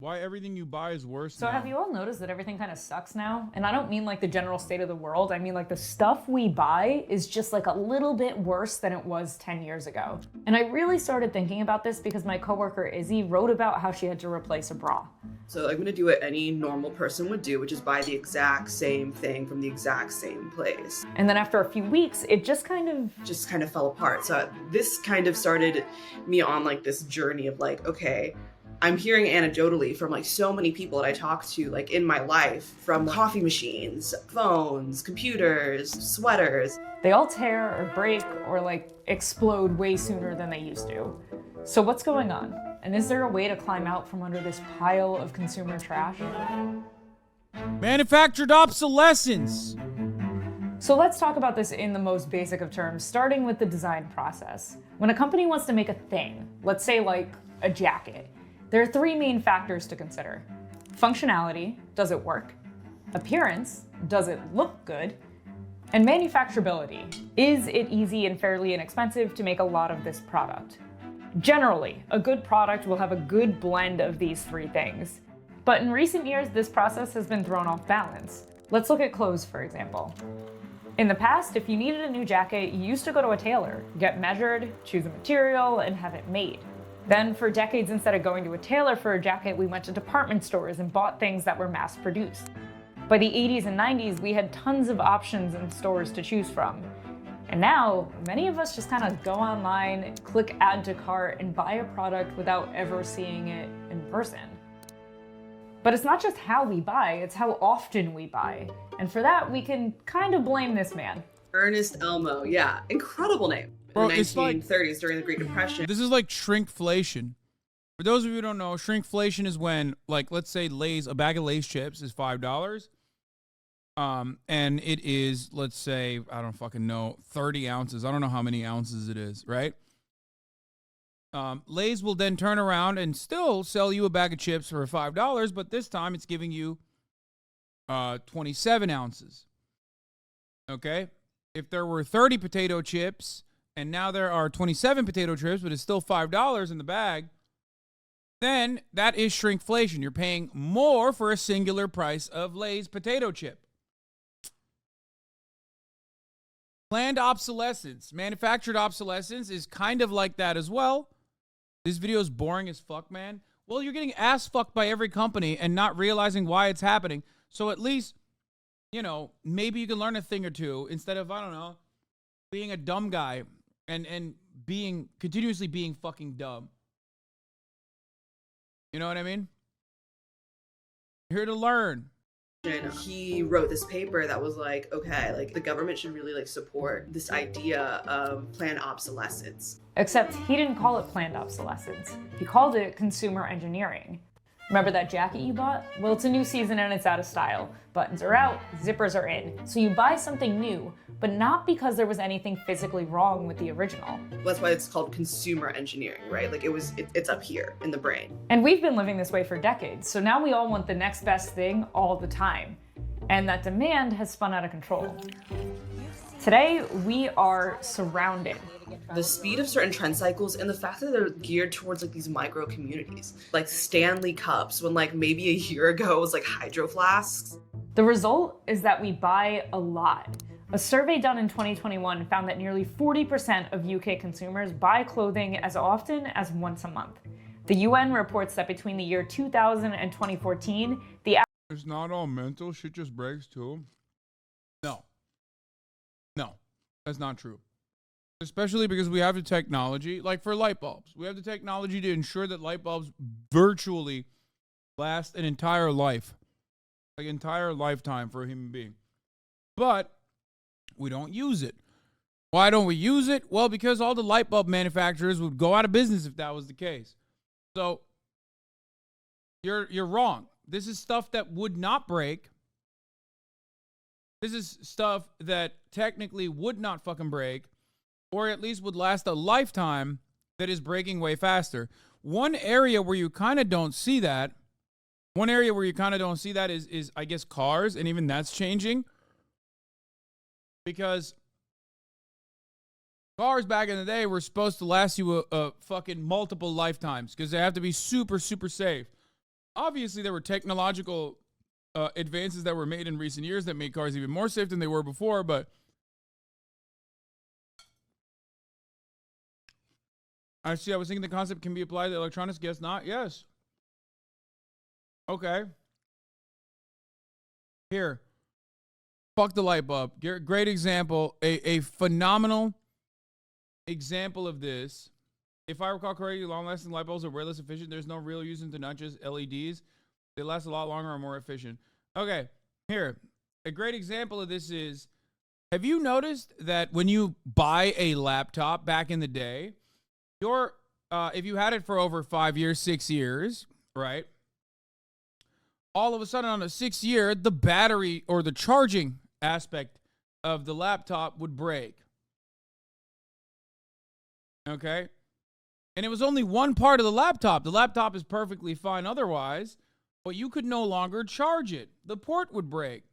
Why everything you buy is worse So now. have you all noticed that everything kind of sucks now? And I don't mean like the general state of the world. I mean like the stuff we buy is just like a little bit worse than it was 10 years ago. And I really started thinking about this because my coworker Izzy wrote about how she had to replace a bra. So I'm gonna do what any normal person would do, which is buy the exact same thing from the exact same place. And then after a few weeks, it just kind of fell apart. So this kind of started me on like this journey of like, okay, I'm hearing anecdotally from like so many people that I talk to like in my life, from coffee machines, phones, computers, sweaters. they all tear or break or like explode way sooner than they used to. So what's going on? And is there a way to climb out from under this pile of consumer trash? Manufactured obsolescence. So let's talk about this in the most basic of terms, starting with the design process. When a company wants to make a thing, let's say like a jacket, there are three main factors to consider. Functionality, does it work? Appearance, does it look good? And manufacturability, is it easy and fairly inexpensive to make a lot of this product? Generally, a good product will have a good blend of these three things. But in recent years, this process has been thrown off balance. Let's look at clothes, for example. In the past, if you needed a new jacket, you used to go to a tailor, get measured, choose a material, and have it made. Then, for decades, instead of going to a tailor for a jacket, we went to department stores and bought things that were mass-produced. By the 80s and 90s, we had tons of options in stores to choose from. And now, many of us just kind of go online, click add to cart, and buy a product without ever seeing it in person. But it's not just how we buy, it's how often we buy. And for that, we can kind of blame this man. Ernest Elmo, yeah, incredible name. Bro, In the it's like- 1930s during the Great Depression. This is like shrinkflation. For those of you who don't know, shrinkflation is when, like, let's say Lay's, a bag of Lay's chips is $5. And it is, let's say, I don't fucking know, 30 ounces. I don't know how many ounces it is, right? Lay's will then turn around and still sell you a bag of chips for $5, but this time it's giving you 27 ounces. Okay? If there were 30 potato chips and now there are 27 potato chips, but it's still $5 in the bag, then that is shrinkflation. You're paying more for a singular price of Lay's potato chip. Planned obsolescence, manufactured obsolescence is kind of like that as well. This video is boring as fuck, man. Well, you're getting ass fucked by every company and not realizing why it's happening. So at least, you know, maybe you can learn a thing or two instead of, I don't know, being a dumb guy and being continuously being fucking dumb. You know what I mean? You're here to learn. He wrote this paper that was like, okay, like the government should really like support this idea of planned obsolescence. Except he didn't call it planned obsolescence. He called it consumer engineering. Remember that jacket you bought? Well, it's a new season and it's out of style. Buttons are out, zippers are in. So you buy something new, but not because there was anything physically wrong with the original. That's why it's called consumer engineering, right? Like it's up here in the brain. And we've been living this way for decades, so now we all want the next best thing all the time. And that demand has spun out of control. Today, we are surrounded. The speed of certain trend cycles and the fact that they're geared towards like these micro communities, like Stanley Cups, when like maybe a year ago it was like hydro flasks. The result is that we buy a lot. A survey done in 2021 found that nearly 40% of UK consumers buy clothing as often as once a month. The UN reports that between the year 2000 and 2014, the It's not all mental. Shit just breaks too. No, that's not true. Especially because we have the technology, like for light bulbs. We have the technology to ensure that light bulbs virtually last an entire life. Like entire lifetime for a human being. But we don't use it. Why don't we use it? Well, because all the light bulb manufacturers would go out of business if that was the case. So you're wrong. This is stuff that would not break. This is stuff that technically would not fucking break, or at least would last a lifetime, that is breaking way faster. One area where you kind of don't see that, is I guess cars, and even that's changing. Because cars back in the day were supposed to last you a fucking multiple lifetimes because they have to be super, super safe. Obviously, there were technological advances that were made in recent years that made cars even more safe than they were before, but I see. I was thinking the concept can be applied to electronics. Guess not. Yes. Okay. Here. Fuck the light bulb. Great example. A phenomenal example of this. If I recall correctly, long-lasting light bulbs are way less efficient. There's no real use into not just LEDs. They last a lot longer and more efficient. Okay, here. A great example of this is, have you noticed that when you buy a laptop back in the day, if you had it for over 5 years, 6 years, right? All of a sudden on a 6th year, the battery or the charging aspect of the laptop would break. Okay? And it was only one part of the laptop. The laptop is perfectly fine otherwise, but you could no longer charge it. The port would break.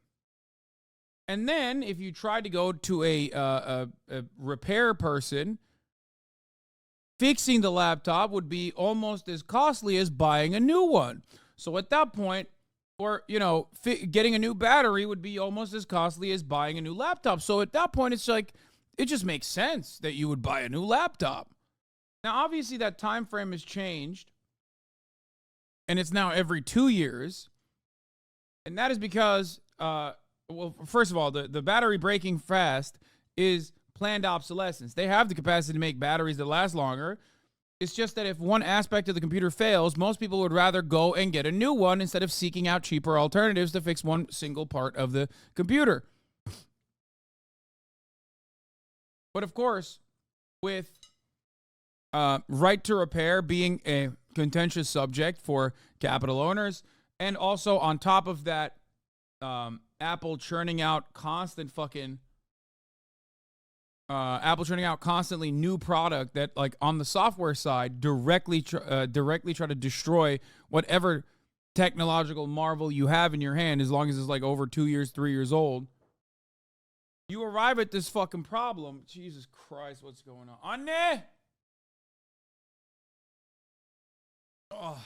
And then if you tried to go to a repair person, fixing the laptop would be almost as costly as buying a new one. So at that point, or, getting a new battery would be almost as costly as buying a new laptop. So at that point, it's like, it just makes sense that you would buy a new laptop. Now, obviously, that time frame has changed, and it's now every 2 years. And that is because, first of all, the battery breaking fast is planned obsolescence. They have the capacity to make batteries that last longer. It's just that if one aspect of the computer fails, most people would rather go and get a new one instead of seeking out cheaper alternatives to fix one single part of the computer. But of course, with right to repair being a contentious subject for capital owners, and also on top of that, Apple churning out constantly new product that, like, on the software side, directly try to destroy whatever technological marvel you have in your hand, as long as it's like over 2 years, 3 years old. You arrive at this fucking problem. Jesus Christ, what's going on? Anne! Oh.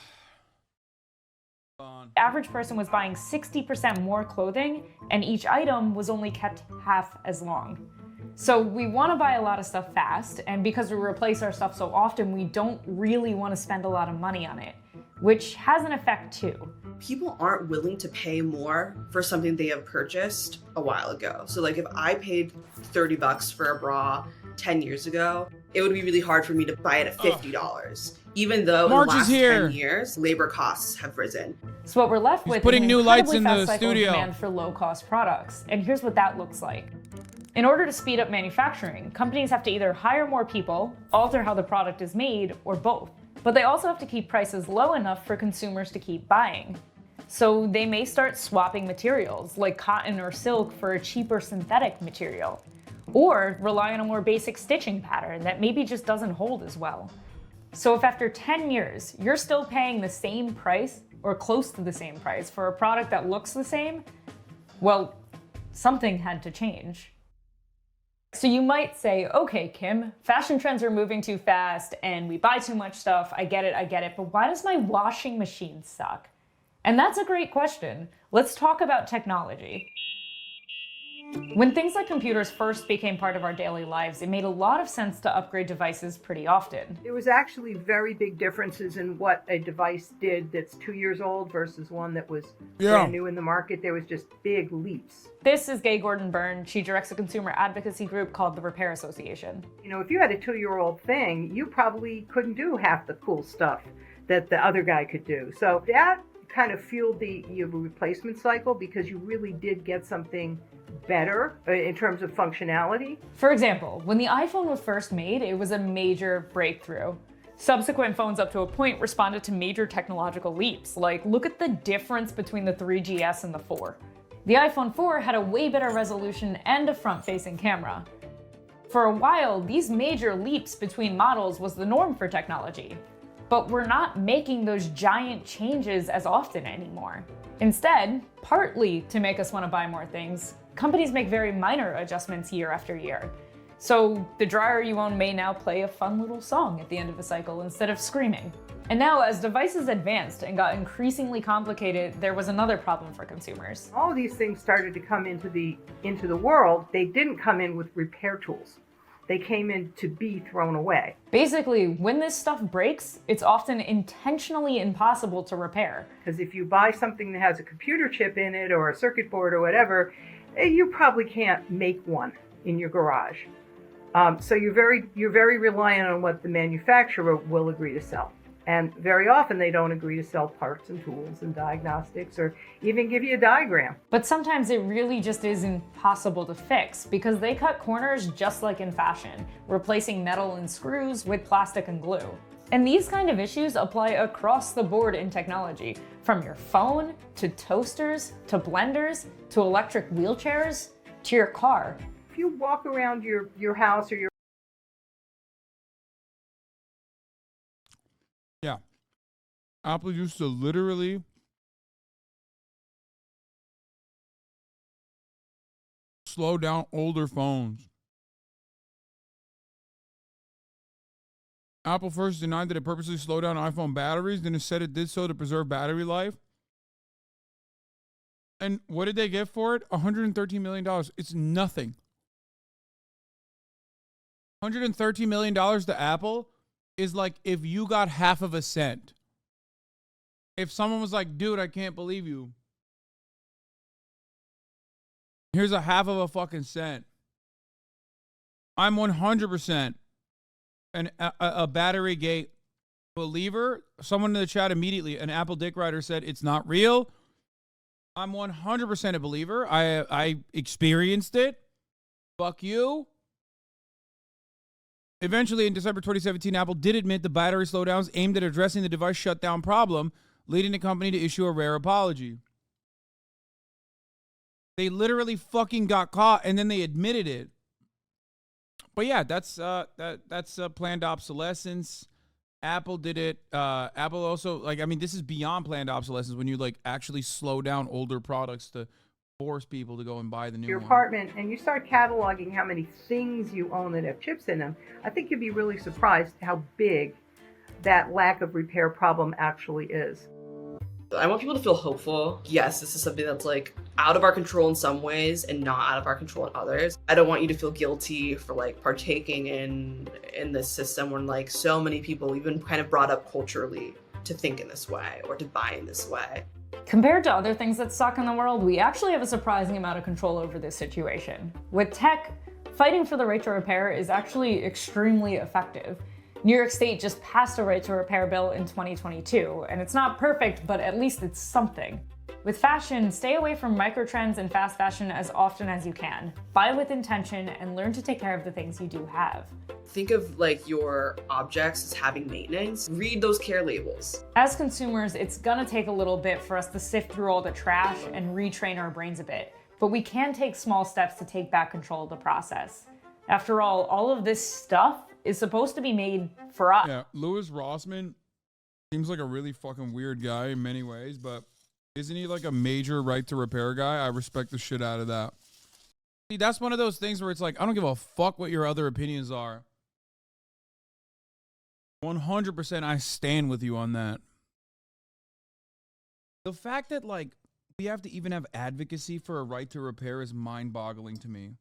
The average person was buying 60% more clothing, and each item was only kept half as long. So we want to buy a lot of stuff fast, and because we replace our stuff so often, we don't really want to spend a lot of money on it, which has an effect too. People aren't willing to pay more for something they have purchased a while ago. So like if I paid $30 for a bra 10 years ago, it would be really hard for me to buy it at $50. Even though in the last 10 years, labor costs have risen. So what we're left with putting is new an lights in incredibly the fast cycle of studio. demand for low-cost products. And here's what that looks like. In order to speed up manufacturing, companies have to either hire more people, alter how the product is made, or both. But they also have to keep prices low enough for consumers to keep buying. So they may start swapping materials, like cotton or silk, for a cheaper synthetic material, or rely on a more basic stitching pattern that maybe just doesn't hold as well. So if after 10 years, you're still paying the same price, or close to the same price, for a product that looks the same, well, something had to change. So you might say, okay, Kim, fashion trends are moving too fast and we buy too much stuff. I get it, but why does my washing machine suck? And that's a great question. Let's talk about technology. When things like computers first became part of our daily lives, it made a lot of sense to upgrade devices pretty often. There was actually very big differences in what a device did that's 2 years old versus one that was brand new in the market. There was just big leaps. This is Gay Gordon Byrne. She directs a consumer advocacy group called the Repair Association. You know, if you had a 2-year-old thing, you probably couldn't do half the cool stuff that the other guy could do. So that kind of fueled the replacement cycle, because you really did get something better in terms of functionality. For example, when the iPhone was first made, it was a major breakthrough. Subsequent phones up to a point responded to major technological leaps, like look at the difference between the 3GS and the 4. The iPhone 4 had a way better resolution and a front-facing camera. For a while, these major leaps between models was the norm for technology. But we're not making those giant changes as often anymore. Instead, partly to make us want to buy more things, companies make very minor adjustments year after year. So the dryer you own may now play a fun little song at the end of the cycle instead of screaming. And now, as devices advanced and got increasingly complicated, there was another problem for consumers. All these things started to come into the world. They didn't come in with repair tools. They came in to be thrown away. Basically, when this stuff breaks, it's often intentionally impossible to repair. Because if you buy something that has a computer chip in it or a circuit board or whatever, you probably can't make one in your garage. So you're very reliant on what the manufacturer will agree to sell. And very often they don't agree to sell parts and tools and diagnostics or even give you a diagram. But sometimes it really just is impossible to fix because they cut corners just like in fashion, replacing metal and screws with plastic and glue. And these kind of issues apply across the board in technology, from your phone to toasters to blenders to electric wheelchairs to your car. If you walk around your house or your Yeah. Apple used to literally slow down older phones. Apple first denied that it purposely slowed down iPhone batteries, then it said it did so to preserve battery life. And what did they get for it? $113 million. It's nothing. $113 million to Apple is like if you got half of a cent. If someone was like, dude, I can't believe you. Here's a half of a fucking cent. I'm 100% a battery gate believer. Someone in the chat immediately, an Apple Dick Rider said it's not real. I'm 100% a believer. I experienced it. Fuck you. Eventually, in December 2017, Apple did admit the battery slowdowns aimed at addressing the device shutdown problem, leading the company to issue a rare apology. They literally fucking got caught, and then they admitted it. But yeah, that's planned obsolescence. Apple did it. Apple also, this is beyond planned obsolescence when you actually slow down older products to force people to go and buy the new your one. apartment and you start cataloging how many things you own that have chips in them, I think you'd be really surprised how big that lack of repair problem actually is. I want people to feel hopeful. Yes, this is something that's out of our control in some ways and not out of our control in others. I don't want you to feel guilty for partaking in this system when so many people, we've been kind of brought up culturally to think in this way or to buy in this way. Compared to other things that suck in the world, we actually have a surprising amount of control over this situation. With tech, fighting for the right to repair is actually extremely effective. New York State just passed a right to repair bill in 2022, and it's not perfect, but at least it's something. With fashion, stay away from microtrends and fast fashion as often as you can. Buy with intention and learn to take care of the things you do have. Think of your objects as having maintenance. Read those care labels. As consumers, it's gonna take a little bit for us to sift through all the trash and retrain our brains a bit, but we can take small steps to take back control of the process. After all of this stuff is supposed to be made for us. Yeah, Louis Rossman seems like a really fucking weird guy in many ways, but isn't he a major right to repair guy? I respect the shit out of that. See, that's one of those things where it's I don't give a fuck what your other opinions are. 100% I stand with you on that. The fact that we have to even have advocacy for a right to repair is mind-boggling to me.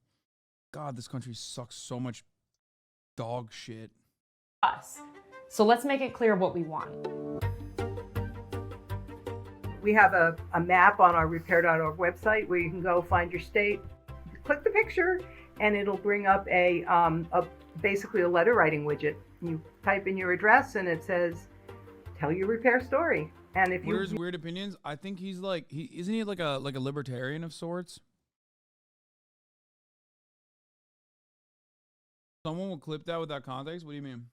God, this country sucks so much dog shit. Us. So let's make it clear what we want. We have a map on our repair.org website where you can go find your state, click the picture, and it'll bring up basically a letter writing widget. You type in your address and it says, tell your repair story. And if what are his weird opinions? I think he's isn't he like a libertarian of sorts? Someone will clip that with that context? What do you mean?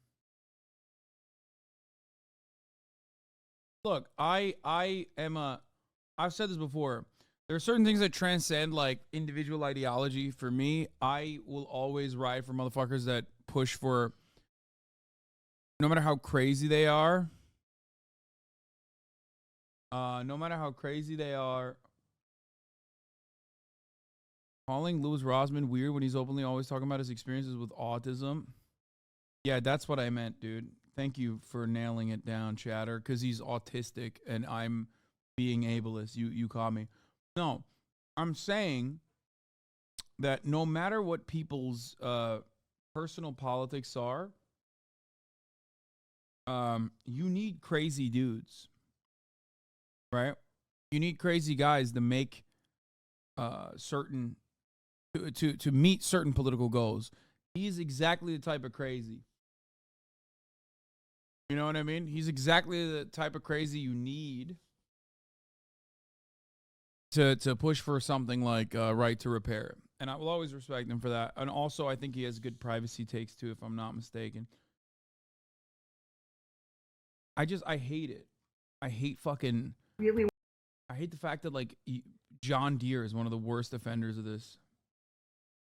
Look, I've said this before. There are certain things that transcend individual ideology. For me, I will always ride for motherfuckers that push for, no matter how crazy they are. Calling Louis Rossman weird when he's openly always talking about his experiences with autism. Yeah, that's what I meant, dude. Thank you for nailing it down, Chatter, because he's autistic and I'm being ableist. You call me. No, I'm saying that no matter what people's personal politics are, you need crazy dudes, right? You need crazy guys to make certain to meet certain political goals. He's exactly the type of crazy. You know what I mean? He's exactly the type of crazy you need to push for something like right to repair. And I will always respect him for that. And also, I think he has good privacy takes too, if I'm not mistaken. I hate it. I hate fucking. Really, I hate the fact that like John Deere is one of the worst offenders of this.